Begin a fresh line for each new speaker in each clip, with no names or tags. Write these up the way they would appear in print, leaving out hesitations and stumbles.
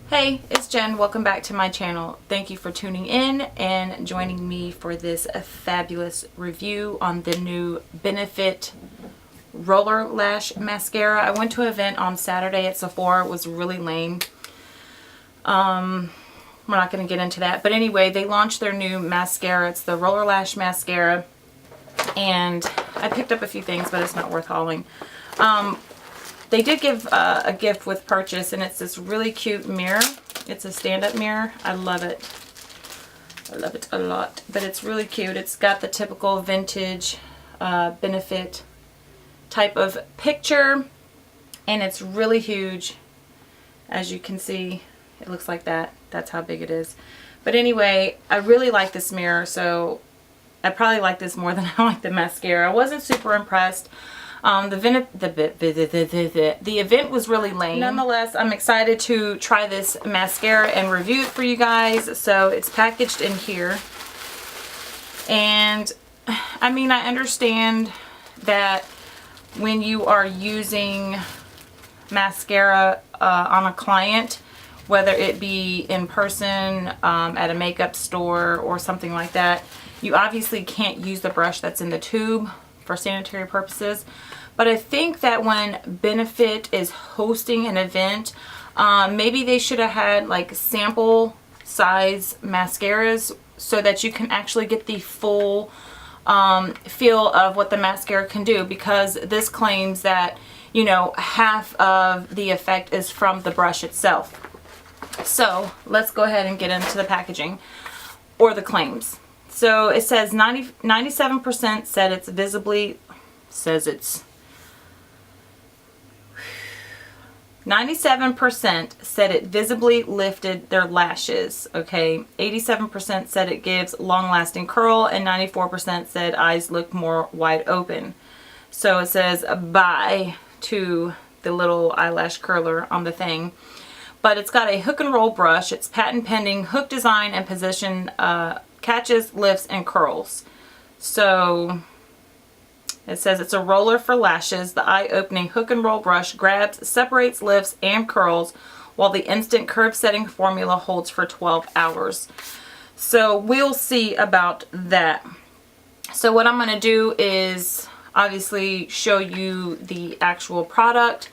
Hey, it's Jen. Welcome back to my channel. Thank you for tuning in and joining me for this fabulous review on the new Benefit Roller Lash Mascara. I went to an event on Saturday at Sephora. It was really lame. We're not going to get into that. But anyway, they launched their new mascara. It's the Roller Lash Mascara. And I picked up a few things, but it's not worth hauling. They did give a gift with purchase, and it's this really cute mirror. It's a stand-up mirror. I love it. I love it a lot. But it's really cute. It's got the typical vintage Benefit type of picture, and it's really huge. As you can see, it looks like that. That's how big it is. But anyway, I really like this mirror, so I probably like this more than I like the mascara. I wasn't super impressed. The event was really lame. Nonetheless, I'm excited to try this mascara and review it for you guys. So it's packaged in here. And I mean, I understand that when you are using mascara on a client, whether it be in person, at a makeup store or something like that, you obviously can't use the brush that's in the tube for sanitary purposes. But I think that when Benefit is hosting an event, maybe they should have had like sample size mascaras so that you can actually get the full feel of what the mascara can do, because this claims that, you know, half of the effect is from the brush itself. So let's go ahead and get into the packaging or the claims. So it says 97% said it's visibly, 97% said it visibly lifted their lashes, okay? 87% said it gives long-lasting curl, and 94% said eyes look more wide open. So it says bye to the little eyelash curler on the thing. But it's got a hook and roll brush. It's patent pending hook design and position, catches, lifts, and curls. So it says it's a roller for lashes. The eye-opening hook and roll brush grabs, separates, lifts, and curls, while the instant curve setting formula holds for 12 hours. So we'll see about that. So what I'm going to do is obviously show you the actual product,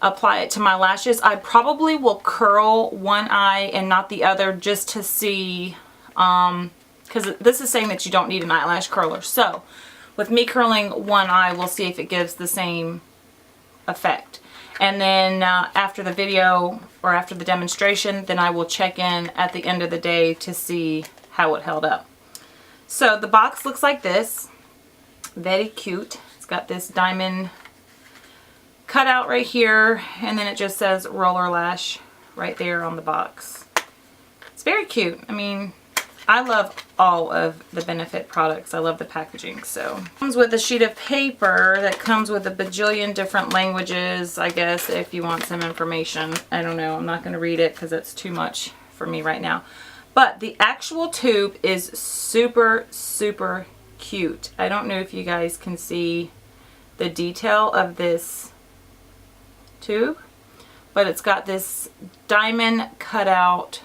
apply it to my lashes. I probably will curl one eye and not the other just to see, because this is saying that you don't need an eyelash curler. So with me curling one eye, we'll see if it gives the same effect. And then after the video or after the demonstration, then I will check in at the end of the day to see how it held up. So the box looks like this. Very cute. It's got this diamond cutout right here, and then it just says Roller Lash right there on the box. It's very cute. I mean, I love all of the Benefit products. I love the packaging. So it comes with a sheet of paper that comes with a bajillion different languages, I guess, if you want some information. I don't know. I'm not going to read it because it's too much for me right now. But the actual tube is super, super cute. I don't know if you guys can see the detail of this tube, but it's got this diamond cutout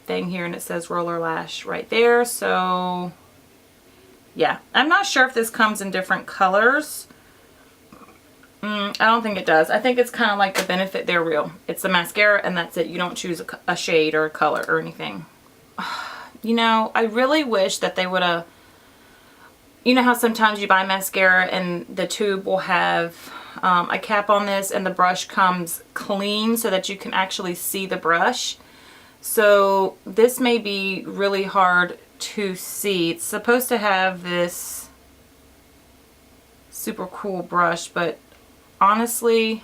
thing here, and it says Roller Lash right there. So yeah, I'm not sure if this comes in different colors. I don't think it does. I think it's kind of like the Benefit They're Real. It's a mascara and that's it. You don't choose a shade or a color or anything. You know, I really wish that they would have, you know how sometimes you buy mascara and the tube will have a cap on this and the brush comes clean so that you can actually see the brush. So this may be really hard to see. It's supposed to have this super cool brush, but honestly,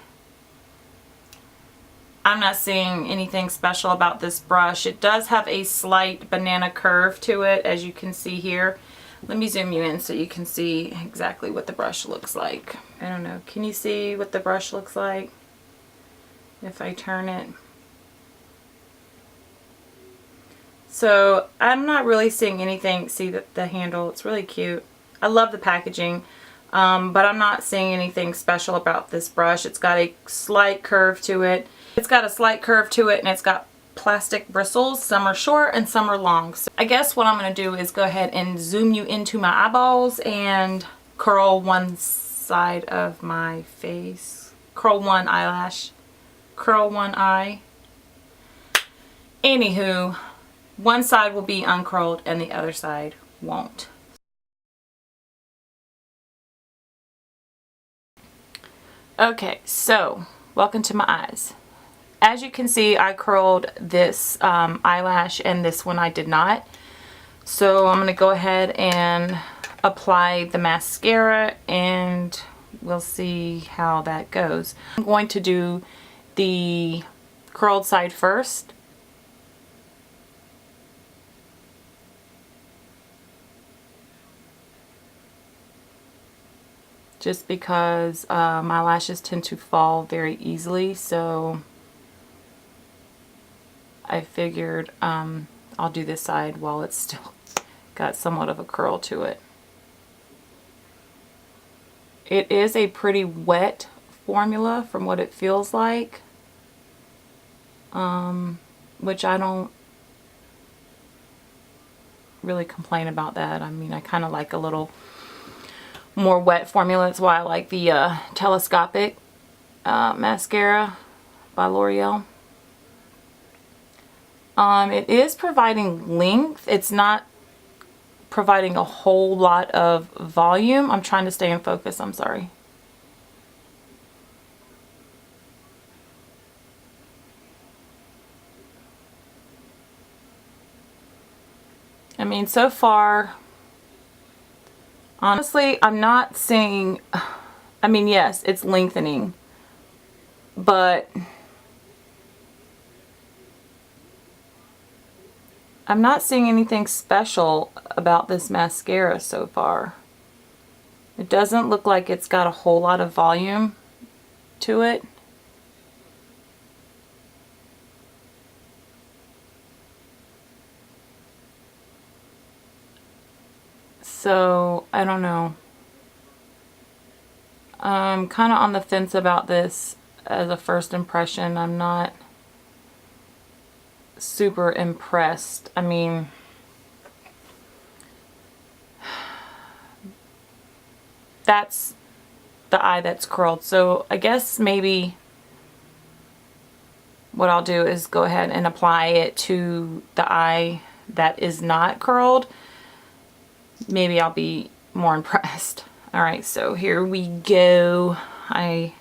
I'm not seeing anything special about this brush. It does have a slight banana curve to it, as you can see here. Let me zoom you in so you can see exactly what the brush looks like. I don't know. Can you see what the brush looks like if I turn it? So I'm not really seeing anything. See the handle, it's really cute. I love the packaging, but I'm not seeing anything special about this brush. It's got a slight curve to it. It's got a slight curve to it and it's got plastic bristles. Some are short and some are long. So I guess what I'm going to do is go ahead and zoom you into my eyeballs and curl one side of my face. Curl one eyelash. Curl one eye. Anywho, one side will be uncurled and the other side won't. Okay, so welcome to my eyes. As you can see, I curled this eyelash and this one I did not. So I'm going to go ahead and apply the mascara and we'll see how that goes. I'm going to do the curled side first. Just because my lashes tend to fall very easily, so I figured I'll do this side while it's still got somewhat of a curl to it. It is a pretty wet formula from what it feels like, which I don't really complain about that. I mean, I kind of like a little more wet formula. That's why I like the telescopic mascara by L'Oreal. It is providing length. It's not providing a whole lot of volume. I'm trying to stay in focus. I'm sorry. I mean, so far, honestly, I'm not seeing, I mean, yes, it's lengthening, but I'm not seeing anything special about this mascara so far. It doesn't look like it's got a whole lot of volume to it. So, I don't know. I'm kind of on the fence about this as a first impression. I'm not super impressed. I mean, that's the eye that's curled. So I guess maybe what I'll do is go ahead and apply it to the eye that is not curled. Maybe I'll be more impressed. Alright, so here we go. I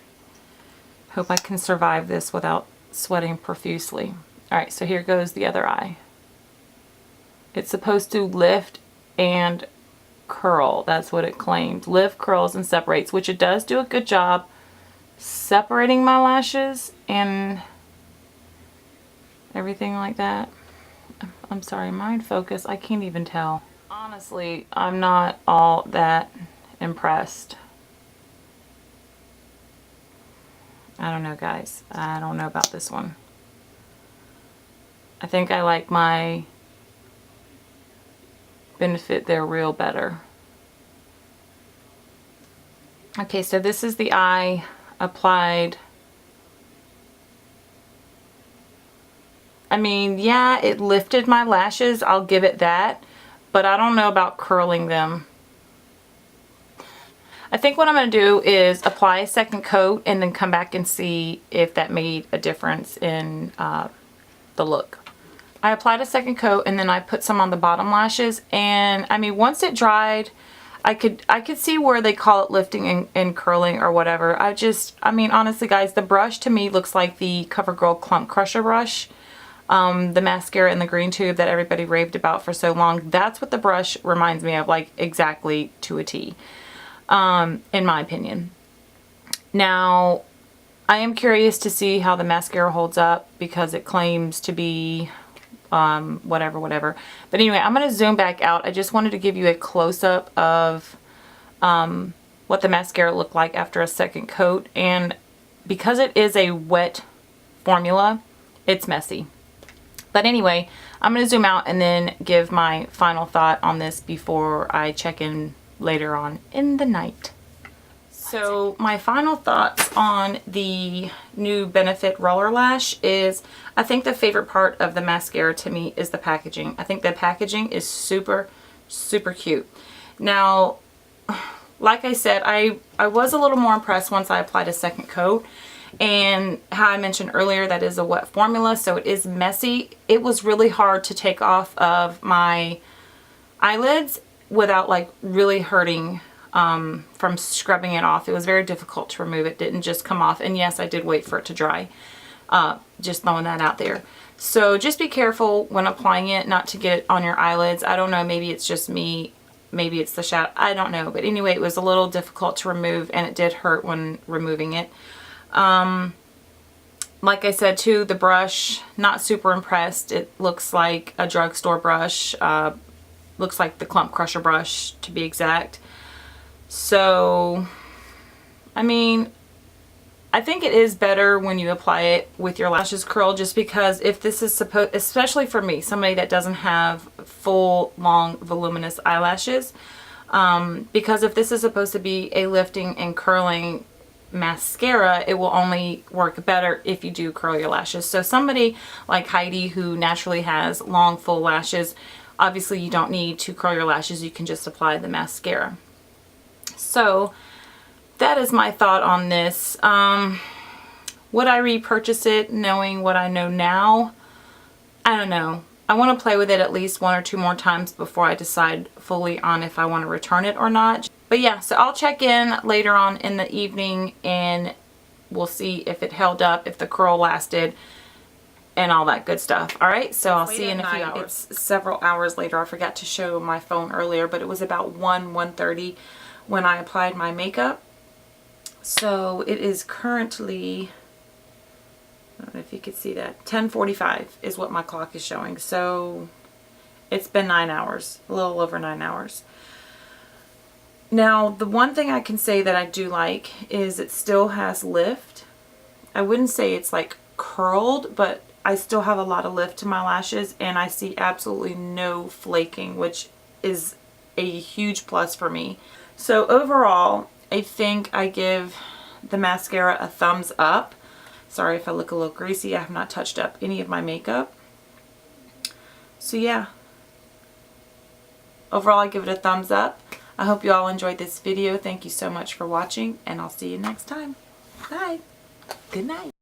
hope I can survive this without sweating profusely. Alright, so here goes the other eye. It's supposed to lift and curl. That's what it claimed. Lift, curls, and separates, which it does do a good job separating my lashes and everything like that. I'm sorry, mind focus. I can't even tell. Honestly, I'm not all that impressed. I don't know, guys. I don't know about this one. I think I like my Benefit They're Real better. Okay, so this is the eye applied. I mean, yeah, it lifted my lashes. I'll give it that. But I don't know about curling them. I think what I'm going to do is apply a second coat and then come back and see if that made a difference in the look. I applied a second coat and then I put some on the bottom lashes, and I mean, once it dried, I could see where they call it lifting and curling or whatever. I mean, honestly guys, the brush to me looks like the CoverGirl Clump Crusher brush, the mascara in the green tube that everybody raved about for so long. That's what the brush reminds me of, like exactly to a T, in my opinion. Now, I am curious to see how the mascara holds up because it claims to be whatever. But anyway, I'm going to zoom back out. I just wanted to give you a close-up of what the mascara looked like after a second coat. And because it is a wet formula, it's messy. But anyway, I'm going to zoom out and then give my final thought on this before I check in later on in the night. So my final thoughts on the new Benefit Roller Lash is, I think the favorite part of the mascara to me is the packaging. I think the packaging is super, super cute. Now, like I said, I was a little more impressed once I applied a second coat. And how I mentioned earlier, that is a wet formula, so it is messy. It was really hard to take off of my eyelids without like really hurting from scrubbing it off. It was very difficult to remove. It didn't just come off. And yes, I did wait for it to dry. Just throwing that out there. So just be careful when applying it not to get it on your eyelids. I don't know, maybe it's just me. Maybe it's the shadow. I don't know. But anyway, it was a little difficult to remove and it did hurt when removing it. Like I said too, the brush, not super impressed. It looks like a drugstore brush. Looks like the Clump Crusher brush to be exact. So, I mean, I think it is better when you apply it with your lashes curled, just because if this is supposed, especially for me, somebody that doesn't have full, long, voluminous eyelashes, because if this is supposed to be a lifting and curling mascara, it will only work better if you do curl your lashes. So somebody like Heidi who naturally has long, full lashes, obviously you don't need to curl your lashes. You can just apply the mascara. So that is my thought on this. Would I repurchase it knowing what I know now? I don't know. I want to play with it at least 1 or 2 more times before I decide fully on if I want to return it or not. But yeah, so I'll check in later on in the evening and we'll see if it held up, if the curl lasted, and all that good stuff. Alright, so I'll see you in a few hours. It's several hours later. I forgot to show my phone earlier, but it was about 1:30 when I applied my makeup. So it is currently, I don't know if you could see that, 10:45 is what my clock is showing. So it's been 9 hours, a little over 9 hours. Now, the one thing I can say that I do like is it still has lift. I wouldn't say it's like curled, but I still have a lot of lift to my lashes, and I see absolutely no flaking, which is a huge plus for me. So overall, I think I give the mascara a thumbs up. Sorry if I look a little greasy. I have not touched up any of my makeup. So yeah, overall I give it a thumbs up. I hope you all enjoyed this video. Thank you so much for watching, and I'll see you next time. Bye. Good night.